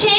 6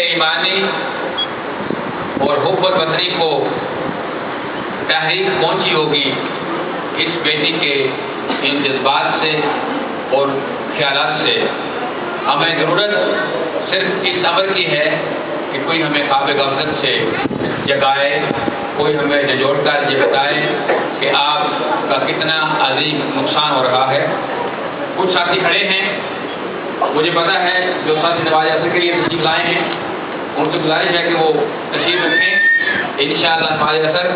ایمانی اور حب الوطنی کو تحریک پہنچی ہوگی اس بیٹی کے ان جذبات سے اور خیالات سے. ہمیں ضرورت صرف اس امر کی ہے کہ کوئی ہمیں خواب غفلت سے جگائے، کوئی ہمیں جھنجھوڑ کر یہ بتائے کہ آپ کا کتنا عظیم نقصان ہو رہا ہے. کچھ ساتھی کھڑے ہیں، مجھے پتا ہے جو ساتھی نواز اثر کے لیے تشریف لائے ہیں، ان سے گزارش ہے کہ وہ تشریف رکھیں. انشاءاللہ نواز اثر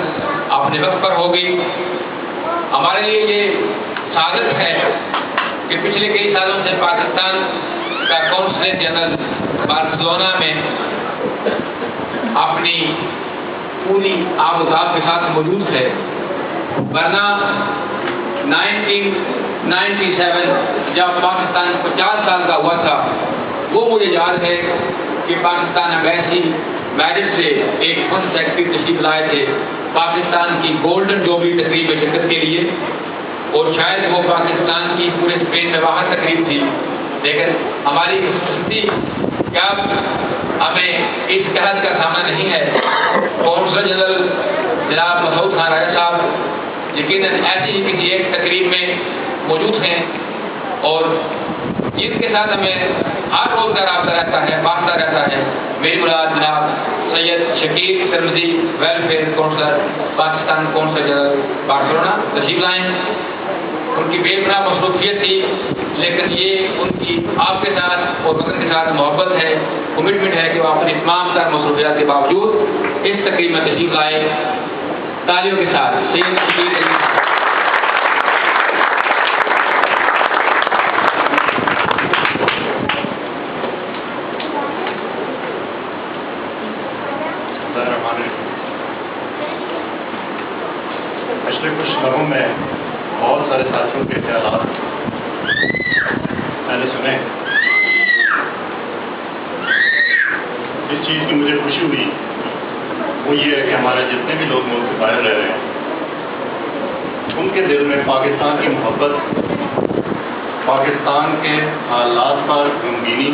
اپنے وقت پر ہوگی. ہمارے لیے یہ سعادت ہے کہ پچھلے کئی سالوں سے پاکستان کا قونصل جنرل بارسلونا میں اپنی پوری آب و تاب کے ساتھ موجود ہے. ورنہ 1997 جب پاکستان 50 سال کا ہوا تھا، وہ مجھے یاد ہے کہ پاکستان امبیسی میرٹ سے ایک فن سیکٹری تشریف لائے تھے پاکستان کی گولڈن جوبلی تقریب میں شرکت کے لیے، اور شاید وہ پاکستان کی پورے اسپین میں باہر تقریب تھی. لیکن ہماری خوشنصیبی کہ اب ہمیں اس قحط کا سامنا نہیں ہے. قونصل جنرل جناب مسعود خان راجہ صاحب یقیناً ایسی ہی کسی ایک تقریب میں موجود ہیں، اور جن کے ساتھ ہمیں ہر روز کا رابطہ رہتا ہے، واسطہ رہتا ہے. میری مراد جناب سید شکیل ترمذی ویلفیئر کونسلر پاکستان قونصل جنرل بارسلونا تشریف لائیں. ان کی بے پناہ مصروفیت تھی، لیکن یہ ان کی آپ کے ساتھ اور وطن کے ساتھ محبت ہے، کمٹمنٹ ہے کہ وہ اپنی تمام تر مصروفیات کے باوجود اس تقریب میں تشریف لائے. تالیوں کے ساتھ سید شکیل پچھلے کچھ لمحوں میں بہت سارے ساتھیوں کے خیالات میں نے سنے. اس چیز کی مجھے خوشی ہوئی وہ یہ ہے کہ ہمارے جتنے بھی لوگ ملک سے باہر رہ رہے ہیں، ان کے دل میں پاکستان کی محبت، پاکستان کے حالات پر غمگینی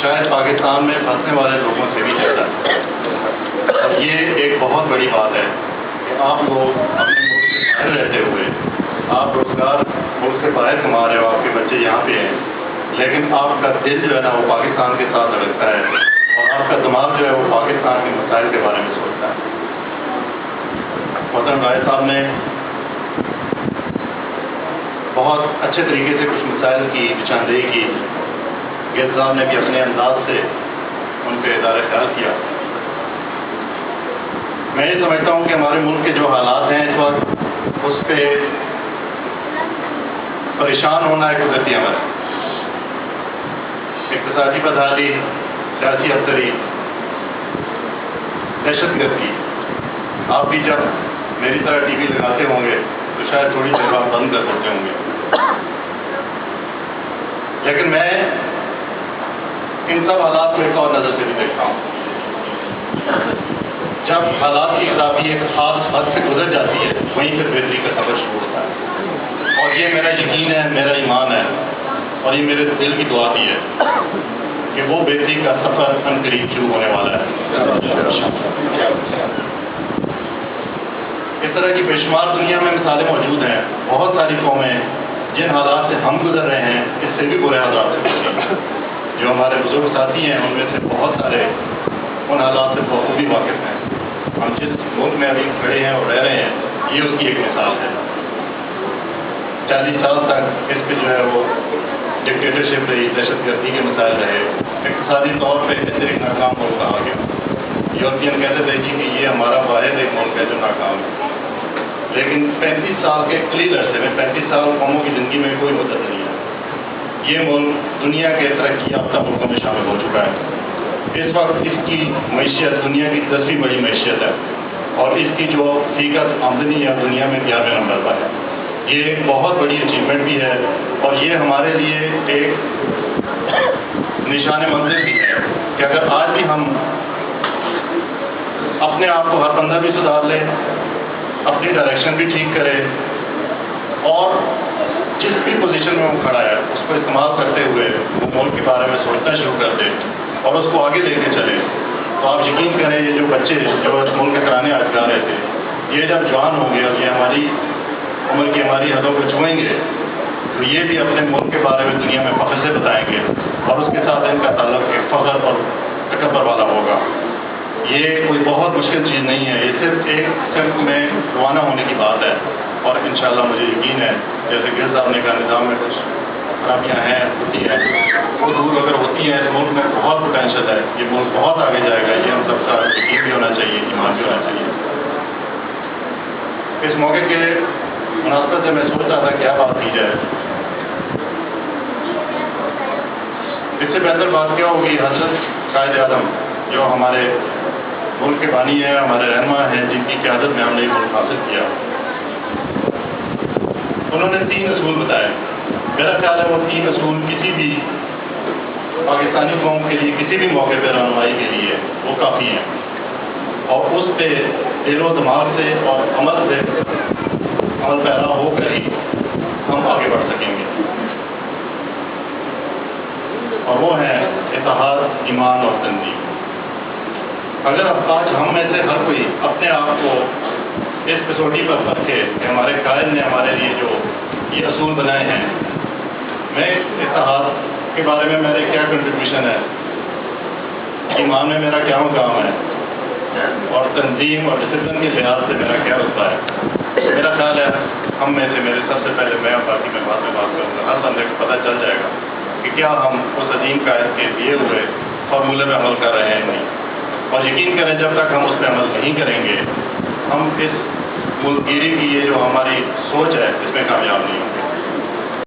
شاید پاکستان میں پھنسنے والے لوگوں سے بھی زیادہ ہے. اور یہ ایک بہت بڑی بات ہے کہ آپ لوگ اپنے ملک سے باہر رہتے ہوئے آپ روزگار ملک سے باہر کما رہے ہو، آپ کے بچے یہاں پہ ہیں، لیکن آپ کا دل جو ہے نا وہ پاکستان کے ساتھ لگتا ہے، اور آپ کا دماغ جو ہے وہ پاکستان کے مسائل کے بارے میں سوچتا ہے. محترم راجہ صاحب نے بہت اچھے طریقے سے کچھ مسائل کی نشاندہی کی. گیل صاحب نے بھی اپنے انداز سے ان پہ ادارہ خیال کیا. میں یہ سمجھتا ہوں کہ ہمارے ملک کے جو حالات ہیں اس وقت، اس پہ پریشان ہونا ایک قدرتی عمل ہے. اقتصادی بدحالی، سیاسی افسری، دہشت گردی. آپ بھی جب میری طرح ٹی وی لگاتے ہوں گے تو شاید تھوڑی دیر بعد بند کر دیتے ہوں گے، لیکن میں ان سب حالات کو ایک اور نظر سے بھی دیکھتا ہوں. جب حالات کی خرابی ایک خاص حد سے گزر جاتی ہے، وہیں سے بہتری کا سفر شروع ہوتا ہے. اور یہ میرا یقین ہے، میرا ایمان ہے، اور یہ میرے دل کی دعا بھی ہے کہ وہ بہتری کا سفر ان قریب شروع ہونے والا ہے. اس طرح کی بے شمار دنیا میں مثالیں موجود ہیں. بہت ساری قومیں جن حالات سے ہم گزر رہے ہیں اس سے بھی برے حالات سے گزر رہے ہیں. جو ہمارے بزرگ ساتھی ہیں ان میں سے بہت سارے ان حالات سے بخوبی واقف ہیں. ہم جس ملک میں ابھی کھڑے ہیں اور رہ رہے ہیں، یہ اس کی ایک مثال ہے. 40 سال تک اس پہ جو ہے وہ ڈکٹیٹرشپ رہی، دہشت گردی کے مسائل رہے، اقتصادی طور پہ ایسے ایک ناکام ملک کہا گیا. یورپین کہتے تھے کہ یہ ہمارا واحد ایک ملک ہے جو ناکام ہے. لیکن 35 سال کے قلیل عرصے میں 35 سال قوموں کی زندگی میں کوئی مدت نہیں ہے. یہ ملک دنیا کے ترقی یافتہ ملکوں میں شامل ہو چکا ہے. اس وقت اس کی معیشت دنیا کی 10ویں بڑی معیشت ہے، اور اس کی جو فیصد آمدنی ہے دنیا میں 11 نمبر پر ہے. یہ ایک بہت بڑی اچیومنٹ بھی ہے، اور یہ ہمارے لیے ایک نشان منزل بھی ہے کہ اگر آج بھی ہم اپنے آپ کو ہر بندہ بھی سدھار لیں، اپنی ڈائریکشن بھی ٹھیک کرے، اور جس بھی پوزیشن میں وہ کھڑا ہے اس کو استعمال کرتے ہوئے وہ ملک کے بارے میں سوچنا شروع کر دے، اور اس کو آگے لے کے چلیں تو آپ یقین کریں یہ جو بچے جو اس ملک کے کرانے آج جا رہے تھے یہ جب جوان ہوں گے اور یہ ہماری عمر کی ہماری حدوں کو چھوئیں گے تو یہ بھی اپنے ملک کے بارے میں دنیا میں فخر سے بتائیں گے اور اس کے ساتھ ان کا تعلق ایک فخر اور تکبر والا ہوگا. یہ کوئی بہت مشکل چیز نہیں ہے, یہ صرف ایک صنف میں روانہ ہونے کی بات ہے اور انشاءاللہ مجھے یقین ہے جیسے گل صاحب نے کہا نظام میں کچھ خرابیاں ہیں ہوتی ہیں وہ دور اگر ہوتی ہیں اس ملک میں بہت پوٹینشیل ہے, یہ ملک بہت آگے جائے گا, یہ ہم سب کا یقین بھی ہونا چاہیے, ایمان بھی ہونا چاہیے. اس موقع کے مناسبت سے میں سوچ رہا تھا کیا بات کی جائے. اس سے بہتر بات کیا ہوگی حضرت قائد اعظم جو ہمارے ملک کے بانی ہیں, ہمارے رہنما ہیں, جن کی قیادت میں ہم نے ملک حاصل کیا. انہوں نے 3 اصول بتائے. میرا خیال ہے وہ 3 اصول کسی بھی پاکستانی قوم کے لیے کسی بھی موقع پہ رہنمائی کے لیے وہ کافی ہیں اور اس پہ دل و دماغ سے اور عمل پیدا ہو کر ہی ہم آگے بڑھ سکیں گے. اور وہ ہیں اتحاد, ایمان اور تنظیم. اگر آج ہم میں سے ہر کوئی اپنے آپ کو اس کسوٹی پر رکھے کہ ہمارے قائد نے ہمارے لیے جو یہ اصول بنائے ہیں, میں اتحاد کے بارے میں میرے کیا کنٹریبیوشن ہے, ایمان میں میرا کیا مقام ہے اور تنظیم اور ڈسپلن کے لحاظ سے میرا کیا رتبہ ہے, میرا خیال ہے ہم میں سے, میرے سب سے پہلے میں اور باقی میں بات کروں گا, ہر بندے کو پتہ چل جائے گا کہ کیا ہم اس عظیم قائد کے دیے ہوئے فارمولے میں عمل کر رہے ہیں نہیں. اور یقین کریں جب تک ہم اس پہ عمل نہیں کریں گے ہم اس ملک گیری کی یہ جو ہماری سوچ ہے اس میں کامیاب نہیں ہوں.